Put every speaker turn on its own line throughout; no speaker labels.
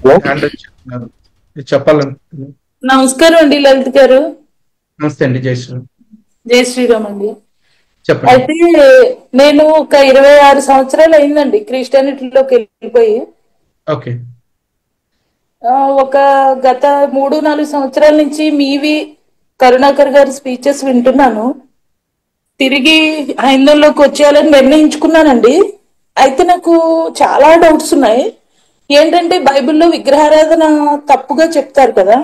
Hello,
hand raise చేస్తున్నారు. ఇది చెప్పాలని.
నమస్కారం అండి లలిత్ గారు.
నమస్తే అండి, జై శ్రీరామ్.
జై శ్రీరామ్ అండి.
చెప్పండి.
అయితే నేను ఒక 26 సంవత్సరాలు అయిందండి క్రిస్టియానిటీలోకి వెళ్ళిపోయి.
ఓకే.
ఒక గత 3-4 సంవత్సరాల నుంచి మీవి కరుణాకర్ గారి స్పీచెస్ వింటున్నాను. తిరిగి హైందవులోకి వచ్చేయాలని నిర్ణయించుకున్నానండి. అయితే నాకు చాలా డౌట్స్ ఉన్నాయి. ఏంటంటే బైబిల్లో విగ్రహారాధన తప్పుగా చెప్తారు కదా.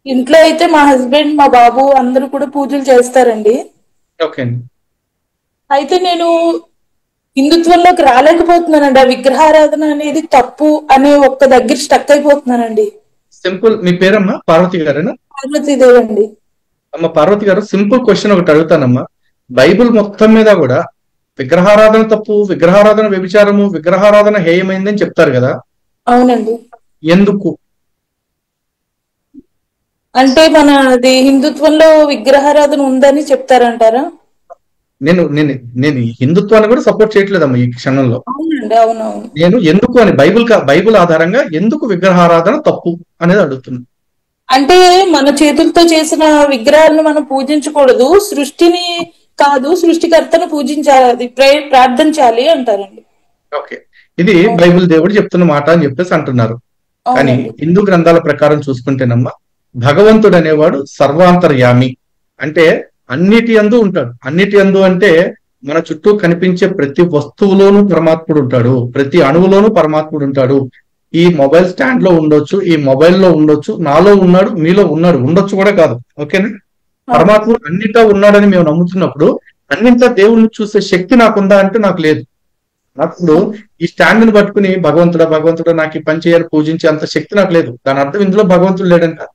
ఇంట్లో అయితే మా హస్బెండ్, మా బాబు అందరూ కూడా పూజలు చేస్తారండి.
ఓకే అండి.
అయితే నేను హిందుత్వంలోకి రాలేకపోతున్నానండి. ఆ విగ్రహారాధన అనేది తప్పు అనే ఒక్క దగ్గర స్టక్ అయిపోతున్నానండి.
సింపుల్. మీ పేరమ్మా పార్వతి గారేనా?
పార్వతీదేవి అండి.
అమ్మ పార్వతి గారు, సింపుల్ క్వశ్చన్ ఒకటి అడుగుతానమ్మా. బైబిల్ మొత్తం మీద కూడా విగ్రహారాధన తప్పు, విగ్రహారాధన వ్యభిచారము, విగ్రహారాధన హేయమైందని చెప్తారు కదా.
అవునండి.
ఎందుకు?
అంటే మన అది హిందుత్వంలో విగ్రహారాధన ఉందని చెప్తారంటారా?
నేను నేను నేను ఈ హిందుత్వాన్ని కూడా సపోర్ట్ చేయట్లేదమ్మా ఈ క్షణంలో.
అవునండి. అవునవును.
నేను ఎందుకు అని బైబిల్ ఆధారంగా ఎందుకు విగ్రహారాధన తప్పు అనేది అడుగుతున్నాను.
అంటే మన చేతులతో చేసిన విగ్రహాలను మనం పూజించకూడదు, సృష్టిని కాదు సృష్టికర్తను పూజించాలి, ప్రార్థించాలి అంటారండి.
ఓకే, ఇది బైబిల్ దేవుడు చెప్తున్న మాట అని చెప్పేసి అంటున్నారు. కానీ
అవునండి.
హిందూ గ్రంథాల ప్రకారం చూసుకుంటేనమ్మా, భగవంతుడు అనేవాడు సర్వాంతర్యామి. అంటే అన్నిటి యందు ఉంటాడు. అన్నిటి యందు అంటే మన చుట్టూ కనిపించే ప్రతి వస్తువులోనూ పరమాత్ముడు ఉంటాడు, ప్రతి అణువులోనూ పరమాత్ముడు ఉంటాడు. ఈ మొబైల్ స్టాండ్ లో ఉండొచ్చు, ఈ మొబైల్లో ఉండొచ్చు, నాలో ఉన్నాడు, మీలో ఉన్నాడు, ఉండొచ్చు కూడా కాదు. ఓకేనా? పరమాత్ముడు అన్నిటా ఉన్నాడని మేము నమ్ముతున్నప్పుడు అన్నింటా దేవుణ్ణి చూసే శక్తి నాకుందా అంటే నాకు లేదు. అప్పుడు ఈ స్టాండ్ ని పట్టుకుని భగవంతుడా నాకు ఈ పని చేయాలి, పూజించే అంత శక్తి నాకు లేదు. దాని అర్థం ఇందులో భగవంతుడు లేడని కాదు.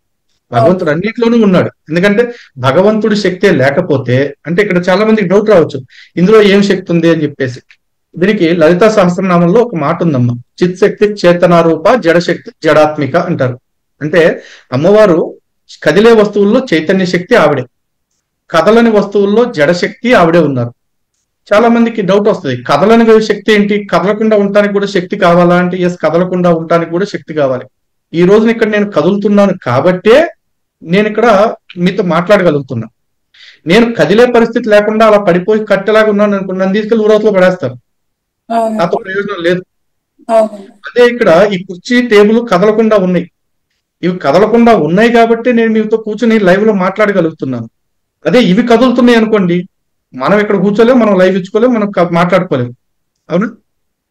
భగవంతుడు అన్నిట్లోనూ ఉన్నాడు. ఎందుకంటే భగవంతుడి శక్తే లేకపోతే, అంటే ఇక్కడ చాలా మందికి డౌట్ రావచ్చు, ఇందులో ఏం శక్తి ఉంది అని చెప్పేసి. దీనికి లలితా సహస్రనామంలో ఒక మాట ఉందమ్మా, చిత్ శక్తి చేతనారూప, జడశక్తి జడాత్మిక అంటారు. అంటే అమ్మవారు కదిలే వస్తువుల్లో చైతన్య శక్తి ఆవిడే, కదలని వస్తువుల్లో జడశక్తి ఆవిడే ఉన్నారు. చాలా మందికి డౌట్ వస్తుంది, కదలని శక్తి ఏంటి, కదలకుండా ఉండటానికి కూడా శక్తి కావాలా అంటే ఎస్, కదలకుండా ఉండటానికి కూడా శక్తి కావాలి. ఈ రోజున ఇక్కడ నేను కదులుతున్నాను కాబట్టే నేను ఇక్కడ మీతో మాట్లాడగలుగుతున్నా. నేను కదిలే పరిస్థితి లేకుండా అలా పడిపోయి కట్టెలాగా ఉన్నాను అనుకున్నాను, నన్ను తీసుకెళ్లి ఊరవతలో పడేస్తారు, నాతో ప్రయోజనం లేదు. అదే ఇక్కడ ఈ కుర్చీ టేబుల్ కదలకుండా ఉన్నాయి. ఇవి కదలకుండా ఉన్నాయి కాబట్టి నేను మీతో కూర్చుని లైవ్ లో మాట్లాడగలుగుతున్నాను. అదే ఇవి కదులుతున్నాయి అనుకోండి, మనం ఇక్కడ కూర్చోలేము, మనం లైవ్ ఇచ్చుకోలేము, మనం మాట్లాడుకోలేము. అవునా?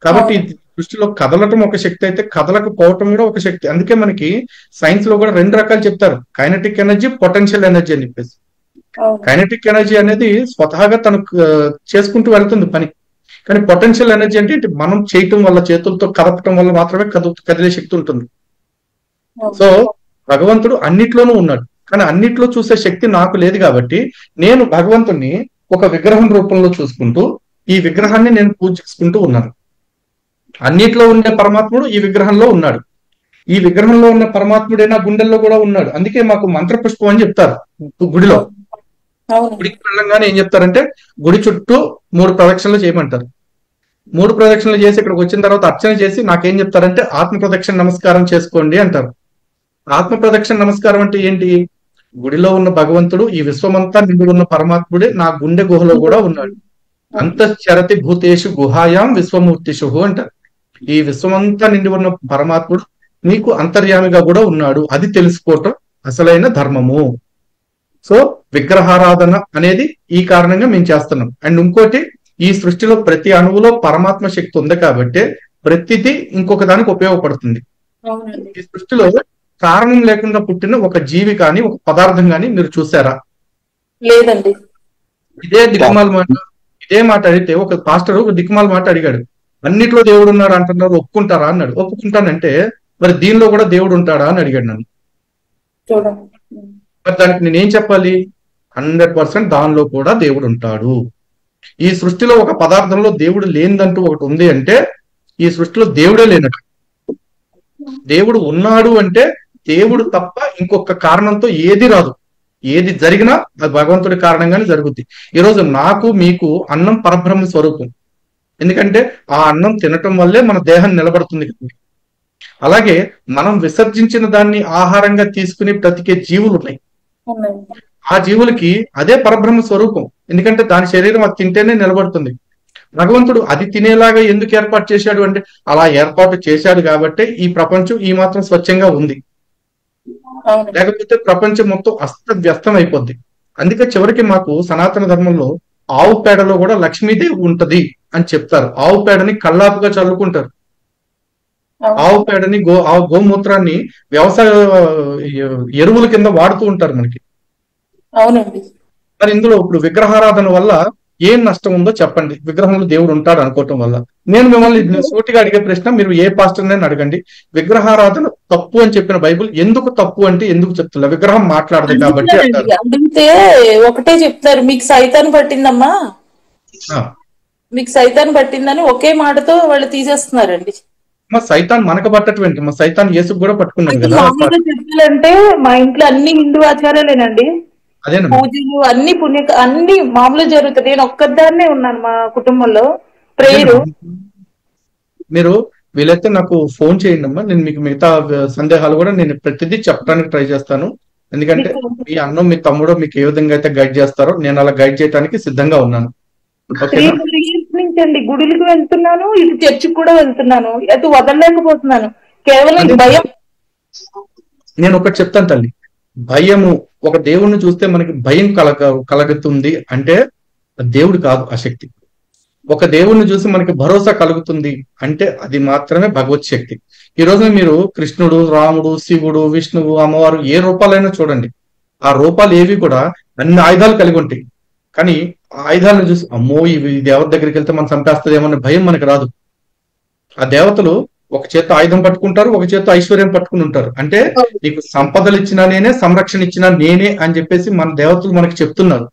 కాబట్టి దృష్టిలో కదలటం ఒక శక్తి అయితే కదలకపోవటం కూడా ఒక శక్తి. అందుకే మనకి సైన్స్ లో కూడా 2 రకాలు చెప్తారు, కైనెటిక్ ఎనర్జీ, పొటెన్షియల్ ఎనర్జీ అని చెప్పేసి. కైనెటిక్ ఎనర్జీ అనేది స్వతహాగా తనకు చేసుకుంటూ వెళ్తుంది పని. కానీ పొటెన్షియల్ ఎనర్జీ అంటే మనం చేయటం వల్ల, చేతులతో కదపటం వల్ల మాత్రమే కదిలే శక్తి ఉంటుంది. సో భగవంతుడు అన్నిట్లోనూ ఉన్నాడు, కానీ అన్నిట్లో చూసే శక్తి నాకు లేదు. కాబట్టి నేను భగవంతుడిని ఒక విగ్రహం రూపంలో చూసుకుంటూ ఈ విగ్రహాన్ని నేను పూజించుకుంటూ ఉన్నాను. అన్నిట్లో ఉండే పరమాత్ముడు ఈ విగ్రహంలో ఉన్నాడు. ఈ విగ్రహంలో ఉన్న పరమాత్ముడే నా గుండెల్లో కూడా ఉన్నాడు. అందుకే మాకు మంత్రపుష్పం అని చెప్తారు గుడిలో. గుడికి వెళ్ళంగానే ఏం చెప్తారంటే, గుడి చుట్టూ 3 ప్రదక్షిణలు చేయమంటారు. 3 ప్రదక్షిణలు చేసి ఇక్కడికి వచ్చిన తర్వాత అర్చన చేసి నాకేం చెప్తారంటే, ఆత్మ ప్రదక్షిణ నమస్కారం చేసుకోండి అంటారు. ఆత్మ ప్రదక్షిణ నమస్కారం అంటే ఏంటి? గుడిలో ఉన్న భగవంతుడు, ఈ విశ్వమంతా నిండి ఉన్న పరమాత్ముడే నా గుండె గుహలో కూడా ఉన్నాడు. అంతశ్చరతి భూతేషు గుహాయాం విశ్వమూర్తిషు అంటారు. ఈ విశ్వమంతా నిండి ఉన్న పరమాత్ముడు నీకు అంతర్యామిగా కూడా ఉన్నాడు. అది తెలుసుకోవటం అసలైన ధర్మము. సో విగ్రహారాధన అనేది ఈ కారణంగా మేము చేస్తున్నాం. అండ్ ఇంకోటి, ఈ సృష్టిలో ప్రతి అణువులో పరమాత్మ శక్తి ఉంది కాబట్టి ప్రతిదీ ఇంకొక దానికి ఉపయోగపడుతుంది. ఈ సృష్టిలో కారణం లేకుండా పుట్టిన ఒక జీవి కానీ, ఒక పదార్థం కానీ మీరు చూసారా?
లేదండి.
ఇదే మాట అడిగితే ఒక పాస్టర్ ఒక దిక్కుమాల మాట అడిగాడు, అన్నిట్లో దేవుడు ఉన్నాడు అంటున్నారు, ఒప్పుకుంటారా అన్నాడు. ఒప్పుకుంటానంటే మరి దీనిలో కూడా దేవుడు ఉంటాడా అని అడిగాడు నన్ను. మరి దానికి నేనేం చెప్పాలి? 100% దానిలో కూడా దేవుడు ఉంటాడు. ఈ సృష్టిలో ఒక పదార్థంలో దేవుడు లేనిదంటూ ఒకటి ఉంది అంటే ఈ సృష్టిలో దేవుడే లేనట్టు. దేవుడు ఉన్నాడు అంటే దేవుడు తప్ప ఇంకొక కారణంతో ఏది రాదు. ఏది జరిగినా అది భగవంతుడి కారణంగానే జరుగుద్ది. ఈరోజు నాకు మీకు అన్నం పరబ్రహ్మ స్వరూపం. ఎందుకంటే ఆ అన్నం తినటం వల్లే మన దేహం నిలబడుతుంది. అలాగే మనం విసర్జించిన దాన్ని ఆహారంగా తీసుకుని బ్రతికే జీవులు ఉన్నాయి.
అవునండి.
ఆ జీవులకి అదే పరబ్రహ్మ స్వరూపం. ఎందుకంటే దాని శరీరం అది తింటేనే నిలబడుతుంది. భగవంతుడు అది తినేలాగా ఎందుకు ఏర్పాటు చేశాడు అంటే అలా ఏర్పాటు చేశాడు కాబట్టి ఈ ప్రపంచం ఈ మాత్రం స్వచ్ఛంగా ఉంది.
అవును.
లేకపోతే ప్రపంచం మొత్తం అస్తవ్యస్తం అయిపోద్ది. అందుకే చివరికి మాకు సనాతన ధర్మంలో ఆవు పేడలో కూడా లక్ష్మీదేవి ఉంటది అని చెప్తారు. ఆవు పేడని కల్లాపుగా చల్లుకుంటారు.
అవును.
ఆవు పేడని గోమూత్రాన్ని వ్యవసాయ ఎరువుల కింద వాడుతూ ఉంటారు మనకి.
అవునండి.
మరి ఇందులో ఇప్పుడు విగ్రహారాధన వల్ల ఏం నష్టం ఉందో చెప్పండి. విగ్రహంలో దేవుడు ఉంటాడు అనుకోవటం వల్ల. నేను మిమ్మల్ని సూటిగా అడిగే ప్రశ్న, మీరు ఏ పాస్టర్నైనా అడగండి, విగ్రహారాధన తప్పు అని చెప్పిన బైబిల్ ఎందుకు తప్పు అంటే ఎందుకు చెప్తున్నా? విగ్రహం మాట్లాడదు కాబట్టి
అడుగుతానండి.
అంటారు.
అడిగితే ఒకటే చెప్తారు, మీకు సైతాన్ పట్టిందమ్మా,
ఆ,
మీకు సైతాన్ పట్టిందని ఒకే మాటతో వాళ్ళు తీసేస్తున్నారండి.
మా సైతాన్ మనకు పట్టటువంటి మా సైతాన్ యేసుకు కూడా పట్టుకున్నాం
అయితే
కదా.
మామూలుగా చెప్పాలంటే మా ఇంట్లో అన్ని హిందూ ఆచారాలేనండి.
అదేనమ్మా.
పూజలు అన్ని అన్ని మామూలుగా జరుగుతాయి. నేను ఒక్కదాన్నే ఉన్నాను మా కుటుంబంలో. ప్రేయరు.
అదేనమ్మా. మీరు వీలైతే నాకు ఫోన్ చేయండి అమ్మా. నేను మీకు మిగతా సందేహాలు కూడా నేను ప్రతిదీ చెప్పడానికి ట్రై చేస్తాను. ఎందుకంటే మీ అన్న మీ తమ్ముడు మీకు ఏ విధంగా అయితే గైడ్ చేస్తారో నేను అలా గైడ్ చేయడానికి సిద్ధంగా ఉన్నాను. ఓకేనా?
3 years నుంచి అండి గుడికి వెళ్తున్నాను, ఇటు చర్చికి కూడా వెళ్తున్నాను, అటు వదలలేకపోతున్నాను. కేవలం ఈ భయం.
నేను ఒకటి చెప్తాను తల్లి, భయము, ఒక దేవుణ్ణి చూస్తే మనకి భయం కలుగుతుంది అంటే దేవుడు కాదు ఆ శక్తి. ఒక దేవుణ్ణి చూసి మనకి భరోసా కలుగుతుంది అంటే అది మాత్రమే భగవత్ శక్తి. ఈ రోజున మీరు కృష్ణుడు, రాముడు, శివుడు, విష్ణువు, అమ్మవారు ఏ రూపాలైనా చూడండి, ఆ రూపాలు ఏవి కూడా అన్ని ఆయుధాలు కలిగి ఉంటాయి. కానీ ఆ ఆయుధాలను చూసి అమ్మో ఇవి దేవత దగ్గరికి వెళ్తే మనం చంపేస్తుందేమో అనే భయం మనకు రాదు. ఆ దేవతలు ఒక చేత్తో ఆయుధం పట్టుకుంటారు, ఒక చేత్తో ఐశ్వర్యం పట్టుకుని ఉంటారు. అంటే నీకు సంపదలు ఇచ్చినా నేనే, సంరక్షణ ఇచ్చినా నేనే అని చెప్పేసి మన దేవతలు మనకి చెప్తున్నారు.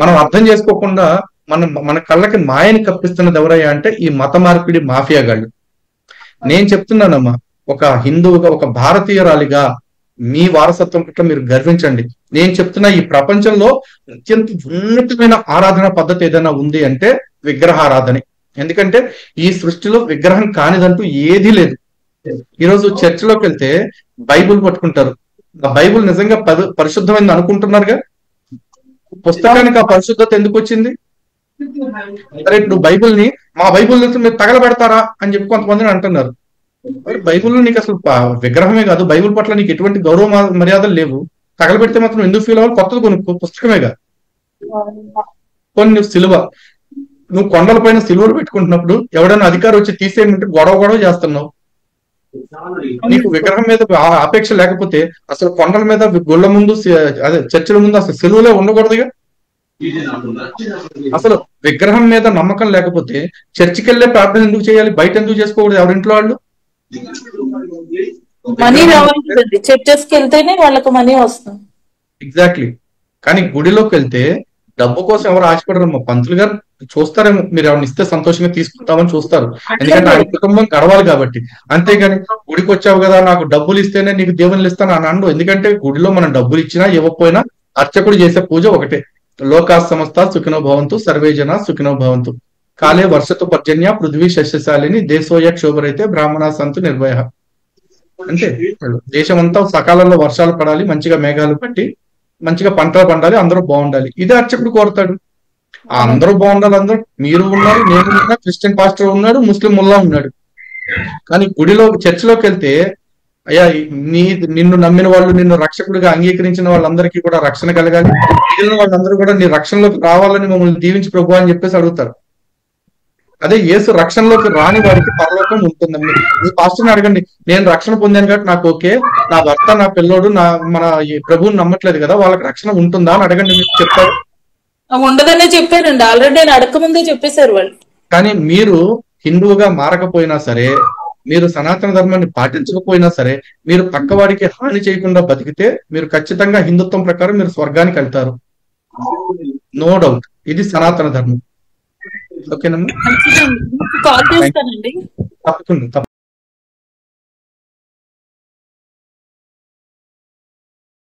మనం అర్థం చేసుకోకుండా మన కళ్ళకి మాయని కప్పిస్తున్నది ఎవరయ్యా అంటే ఈ మత మార్పిడి మాఫియాగాళ్ళు. నేను చెప్తున్నానమ్మా, ఒక హిందువుగా, ఒక భారతీయురాలిగా మీ వారసత్వం పట్ల మీరు గర్వించండి. నేను చెప్తున్నా, ఈ ప్రపంచంలో అత్యంత ఉన్నతమైన ఆరాధన పద్ధతి ఏదైనా ఉంది అంటే విగ్రహారాధనే. ఎందుకంటే ఈ సృష్టిలో విగ్రహం కానిదంటూ ఏదీ లేదు. ఈరోజు చర్చిలోకి వెళ్తే బైబుల్ పట్టుకుంటారు. ఆ బైబుల్ నిజంగా పరిశుద్ధమైంది అనుకుంటున్నారుగా. పుస్తకానికి ఆ పరిశుద్ధత ఎందుకు వచ్చింది? సరే, ఇప్పుడు బైబుల్ని మా బైబుల్ మీరు తగలబెడతారా అని చెప్పి కొంతమందిని అంటున్నారు. బైబుల్లో నీకు అసలు విగ్రహమే కాదు, బైబుల్ పట్ల నీకు ఎటువంటి గౌరవ మర్యాదలు లేవు, తగలబెడితే మాత్రం ఎందుకు ఫీల్ అవ్వాలి? కొత్తది కొనుక్కో, పుస్తకమేగా. కొన్ని సిలువ, నువ్వు కొండల పైన సిలువలు పెట్టుకుంటున్నప్పుడు ఎవడైనా అధికారి వచ్చి తీసేయమంటే గొడవ చేస్తున్నావు. నీకు విగ్రహం మీద ఆపేక్ష లేకపోతే అసలు కొండల మీద, గుళ్ళ ముందు, అదే చర్చిల ముందు అసలు సిలువలే ఉండకూడదుగా. అసలు విగ్రహం మీద నమ్మకం లేకపోతే చర్చికి వెళ్ళే ప్రార్థన ఎందుకు చేయాలి? బయట ఎందుకు చేసుకోకూడదు ఎవరింట్లో వాళ్ళు?
మనీ రావాలి, చర్చెస్కి వెళ్తేనే వాళ్ళకి మనీ వస్తుంది.
ఎగ్జాక్ట్లీ. కానీ గుడిలోకి వెళ్తే డబ్బు కోసం ఎవరు ఆశపడరు. మా పంతులు గారు చూస్తారేమో, మీరు ఎవరిని ఇస్తే సంతోషంగా తీసుకుంటామని చూస్తారు. ఎందుకంటే ఆయన కుటుంబం గడవాలి కాబట్టి. అంతేగాని గుడికి వచ్చావు కదా నాకు డబ్బులు ఇస్తేనే నీకు దేవుళ్ళు ఇస్తాను అని అండు. ఎందుకంటే గుడిలో మనం డబ్బులు ఇచ్చినా ఇవ్వకపోయినా అర్చకుడు చేసే పూజ ఒకటే. లోకా సమస్త సుఖినో భవంతు, సర్వే జన సుఖినో భవంతు, కాలే వర్షతు పర్జన్య పృథ్వీ శస్యశాలిని, దేశోయ క్షోభరైతే బ్రాహ్మణ సంతు నిర్భయ. అంటే దేశమంతా సకాలంలో వర్షాలు పడాలి, మంచిగా మేఘాలు పట్టి మంచిగా పంటలు పండాలి, అందరూ బాగుండాలి. ఇదే అర్చకుడు కోరుతాడు. అందరూ బాగుండాలి, అందరూ, మీరు ఉన్నారు, నేను ఉన్నా, క్రిస్టియన్ పాస్టర్ ఉన్నాడు, ముస్లిం ముల్లా ఉన్నాడు. కానీ చర్చిలోకి వెళ్తే అయ్యా నిన్ను నమ్మిన వాళ్ళు, నిన్ను రక్షకుడిగా అంగీకరించిన వాళ్ళందరికీ కూడా రక్షణ కలగాలి, మిగిలిన వాళ్ళందరూ కూడా నీ రక్షణలోకి రావాలని మమ్మల్ని దీవించి ప్రభు అని చెప్పేసి అడుగుతారు. అదే యేసు రక్షణలోకి రాని వారికి పరలోకం ఉంటుందండి. మీ పాస్టర్ని అడగండి, నేను రక్షణ పొందాను కాబట్టి నాకు ఓకే, నా భర్త, నా పిల్లోడు, మన ప్రభువుని నమ్మట్లేదు కదా, వాళ్ళకి రక్షణ ఉంటుందా అని అడగండి, మీకు చెప్తారు.
ఉండదనే చెప్పారండి, ఆల్రెడీ నేను అడగక ముందే చెప్పేశారు వాళ్ళు.
కానీ మీరు హిందువుగా మారకపోయినా సరే, మీరు సనాతన ధర్మాన్ని పాటించకపోయినా సరే, మీరు పక్కవాడికి హాని చేయకుండా బతికితే మీరు ఖచ్చితంగా హిందుత్వం ప్రకారం మీరు స్వర్గానికి వెళ్తారు. No doubt. ఇది సనాతన ధర్మం. ఓకేనమ్మా?
కాల్ చేస్తానండి.
తప్పకుండా.